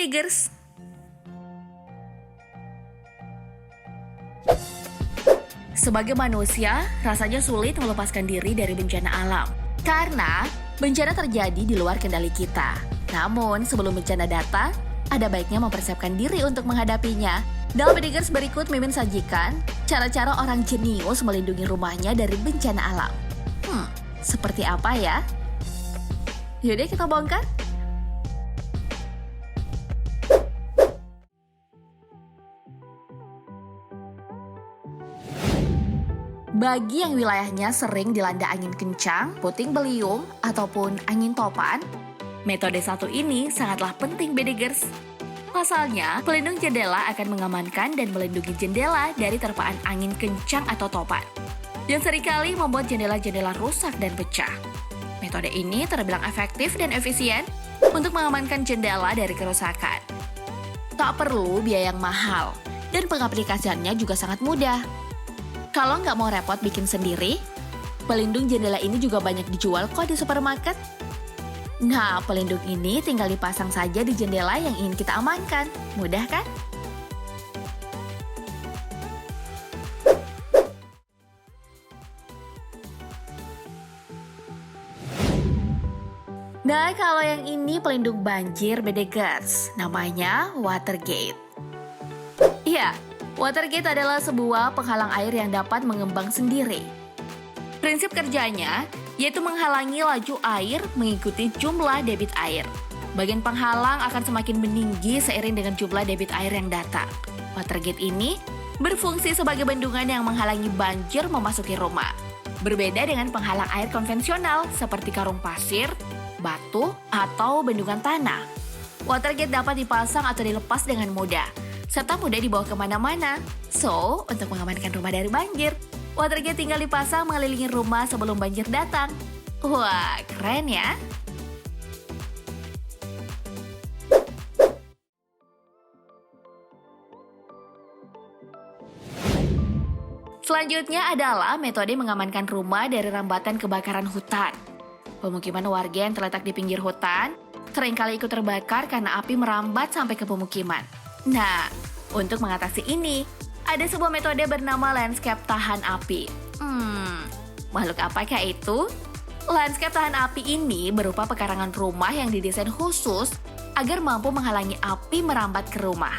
Bedegers. Sebagai manusia, rasanya sulit melepaskan diri dari bencana alam. Karena bencana terjadi di luar kendali kita. Namun, sebelum bencana datang, ada baiknya mempersiapkan diri untuk menghadapinya. Dalam Bedegers berikut Mimin sajikan cara-cara orang jenius melindungi rumahnya dari bencana alam. Seperti apa ya? Yaudah kita bongkar. Bagi yang wilayahnya sering dilanda angin kencang, puting beliung, ataupun angin topan, metode satu ini sangatlah penting Bedegers. Pasalnya, pelindung jendela akan mengamankan dan melindungi jendela dari terpaan angin kencang atau topan, yang seringkali membuat jendela-jendela rusak dan pecah. Metode ini terbilang efektif dan efisien untuk mengamankan jendela dari kerusakan. Tak perlu biaya yang mahal, dan pengaplikasiannya juga sangat mudah. Kalau nggak mau repot bikin sendiri, pelindung jendela ini juga banyak dijual kok di supermarket. Nah, pelindung ini tinggal dipasang saja di jendela yang ingin kita amankan. Mudah kan? Nah, kalau yang ini pelindung banjir Bedegers, namanya Watergate. Iya, Watergate adalah sebuah penghalang air yang dapat mengembang sendiri. Prinsip kerjanya yaitu menghalangi laju air mengikuti jumlah debit air. Bagian penghalang akan semakin meninggi seiring dengan jumlah debit air yang datang. Watergate ini berfungsi sebagai bendungan yang menghalangi banjir memasuki rumah. Berbeda dengan penghalang air konvensional seperti karung pasir, batu, atau bendungan tanah. Watergate dapat dipasang atau dilepas dengan mudah, serta mudah dibawa kemana-mana. So, untuk mengamankan rumah dari banjir, Watergate tinggal dipasang mengelilingi rumah sebelum banjir datang. Wah, keren ya! Selanjutnya adalah metode mengamankan rumah dari rambatan kebakaran hutan. Pemukiman warga yang terletak di pinggir hutan seringkali ikut terbakar karena api merambat sampai ke pemukiman. Nah, untuk mengatasi ini, ada sebuah metode bernama landscape tahan api. Makhluk apakah itu? Landscape tahan api ini berupa pekarangan rumah yang didesain khusus agar mampu menghalangi api merambat ke rumah.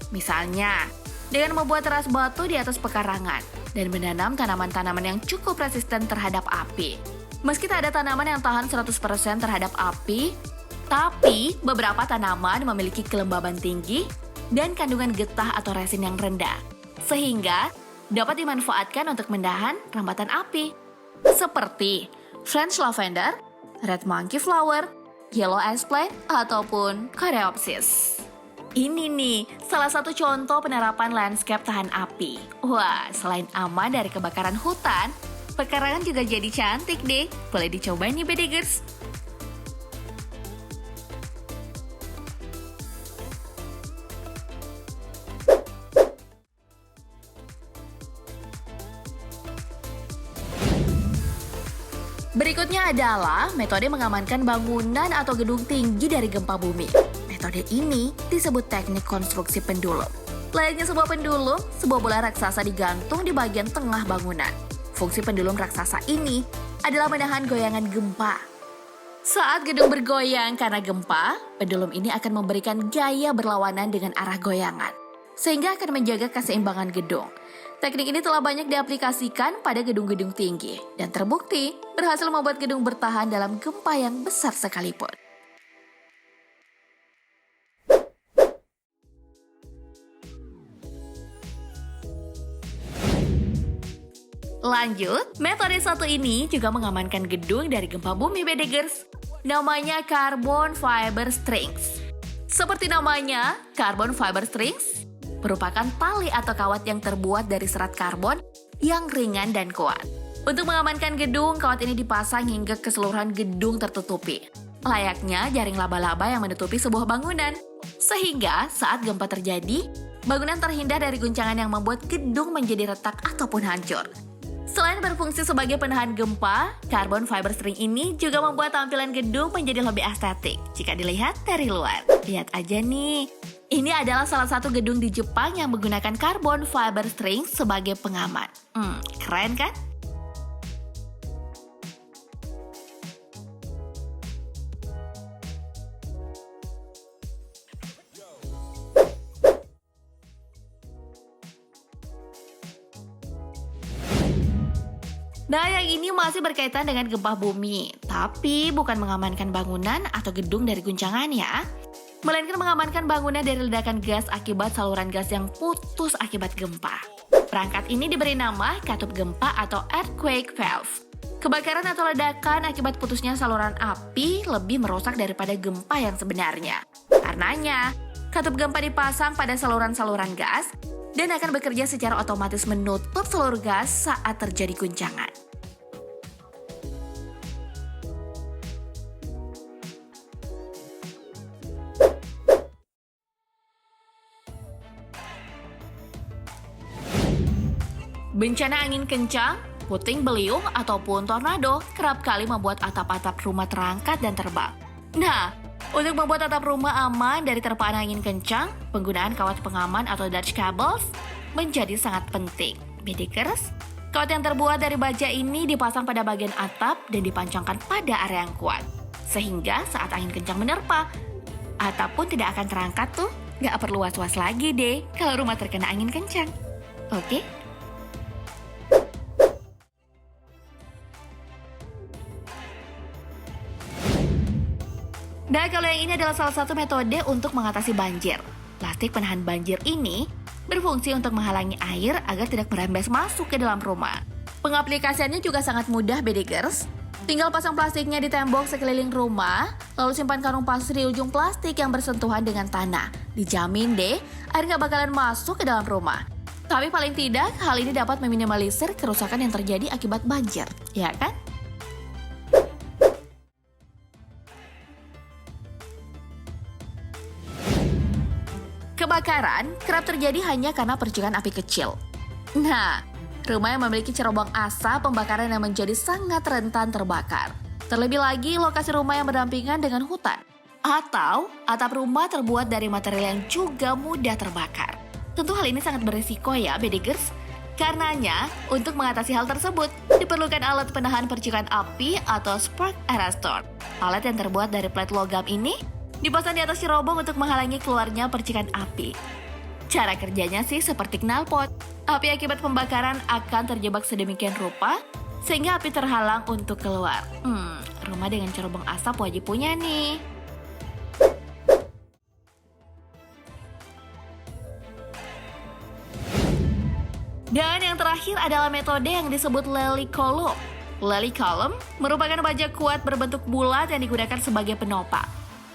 Misalnya, dengan membuat teras batu di atas pekarangan dan menanam tanaman-tanaman yang cukup resisten terhadap api. Meski tak ada tanaman yang tahan 100% terhadap api, tapi beberapa tanaman memiliki kelembaban tinggi dan kandungan getah atau resin yang rendah, sehingga dapat dimanfaatkan untuk menahan rambatan api. Seperti French lavender, red monkey flower, yellow ash plant, ataupun coreopsis. Ini nih, salah satu contoh penerapan landscape tahan api. Wah, selain aman dari kebakaran hutan, pekarangan juga jadi cantik deh. Boleh dicoba nih Bedegers. Berikutnya adalah metode mengamankan bangunan atau gedung tinggi dari gempa bumi. Metode ini disebut teknik konstruksi pendulum. Layaknya sebuah pendulum, sebuah bola raksasa digantung di bagian tengah bangunan. Fungsi pendulum raksasa ini adalah menahan goyangan gempa. Saat gedung bergoyang karena gempa, pendulum ini akan memberikan gaya berlawanan dengan arah goyangan, sehingga akan menjaga keseimbangan gedung. Teknik ini telah banyak diaplikasikan pada gedung-gedung tinggi dan terbukti berhasil membuat gedung bertahan dalam gempa yang besar sekalipun. Lanjut, metode satu ini juga mengamankan gedung dari gempa bumi Bedegers. Namanya carbon fiber strings. Seperti namanya, carbon fiber strings merupakan tali atau kawat yang terbuat dari serat karbon yang ringan dan kuat. Untuk mengamankan gedung, kawat ini dipasang hingga keseluruhan gedung tertutupi. Layaknya jaring laba-laba yang menutupi sebuah bangunan. Sehingga saat gempa terjadi, bangunan terhindar dari guncangan yang membuat gedung menjadi retak ataupun hancur. Selain berfungsi sebagai penahan gempa, carbon fiber string ini juga membuat tampilan gedung menjadi lebih estetik jika dilihat dari luar. Lihat aja nih, ini adalah salah satu gedung di Jepang yang menggunakan carbon fiber string sebagai pengaman. Keren kan? Nah, yang ini masih berkaitan dengan gempa bumi, tapi bukan mengamankan bangunan atau gedung dari guncangan ya, melainkan mengamankan bangunan dari ledakan gas akibat saluran gas yang putus akibat gempa. Perangkat ini diberi nama katup gempa atau earthquake valve. Kebakaran atau ledakan akibat putusnya saluran api lebih merusak daripada gempa yang sebenarnya. Karenanya, katup gempa dipasang pada saluran-saluran gas dan akan bekerja secara otomatis menutup seluruh gas saat terjadi guncangan. Bencana angin kencang, puting beliung, ataupun tornado kerap kali membuat atap-atap rumah terangkat dan terbang. Nah, untuk membuat atap rumah aman dari terpaan angin kencang, penggunaan kawat pengaman atau Dutch cables menjadi sangat penting. Bedekers, kawat yang terbuat dari baja ini dipasang pada bagian atap dan dipancangkan pada area yang kuat. Sehingga saat angin kencang menerpa, atap pun tidak akan terangkat tuh. Nggak perlu was-was lagi deh kalau rumah terkena angin kencang. Oke? Nah, kalau yang ini adalah salah satu metode untuk mengatasi banjir. Plastik penahan banjir ini berfungsi untuk menghalangi air agar tidak merembes masuk ke dalam rumah. Pengaplikasiannya juga sangat mudah, Bedegers. Tinggal pasang plastiknya di tembok sekeliling rumah, lalu simpan karung pasir di ujung plastik yang bersentuhan dengan tanah. Dijamin deh, air nggak bakalan masuk ke dalam rumah. Tapi paling tidak, hal ini dapat meminimalisir kerusakan yang terjadi akibat banjir, ya kan? Kebakaran kerap terjadi hanya karena percikan api kecil. Nah, rumah yang memiliki cerobong asap pembakaran yang menjadi sangat rentan terbakar. Terlebih lagi lokasi rumah yang berdampingan dengan hutan. Atau atap rumah terbuat dari material yang juga mudah terbakar. Tentu hal ini sangat berisiko ya, Bedegers. Karenanya, untuk mengatasi hal tersebut, diperlukan alat penahan percikan api atau spark arrestor. Alat yang terbuat dari plat logam ini dipasang di atas cerobong untuk menghalangi keluarnya percikan api. Cara kerjanya sih seperti knalpot. Api akibat pembakaran akan terjebak sedemikian rupa sehingga api terhalang untuk keluar. Rumah dengan cerobong asap wajib punya nih. Dan yang terakhir adalah metode yang disebut Lely Column. Lely Column merupakan baja kuat berbentuk bulat yang digunakan sebagai penopang.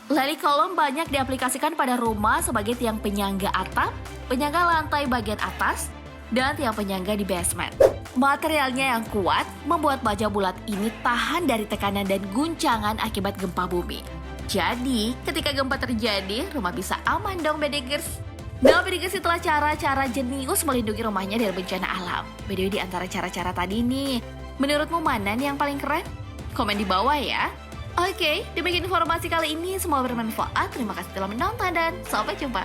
Lely Column banyak diaplikasikan pada rumah sebagai tiang penyangga atap, penyangga lantai bagian atas, dan tiang penyangga di basement. Materialnya yang kuat membuat baja bulat ini tahan dari tekanan dan guncangan akibat gempa bumi. Jadi, ketika gempa terjadi, rumah bisa aman dong, Bedegers. Nah, Bedegers, setelah cara-cara jenius melindungi rumahnya dari bencana alam. By di antara cara-cara tadi nih, menurutmu mana nih yang paling keren? Komen di bawah ya. Oke, demikian informasi kali ini. Semoga bermanfaat. Terima kasih telah menonton dan sampai jumpa.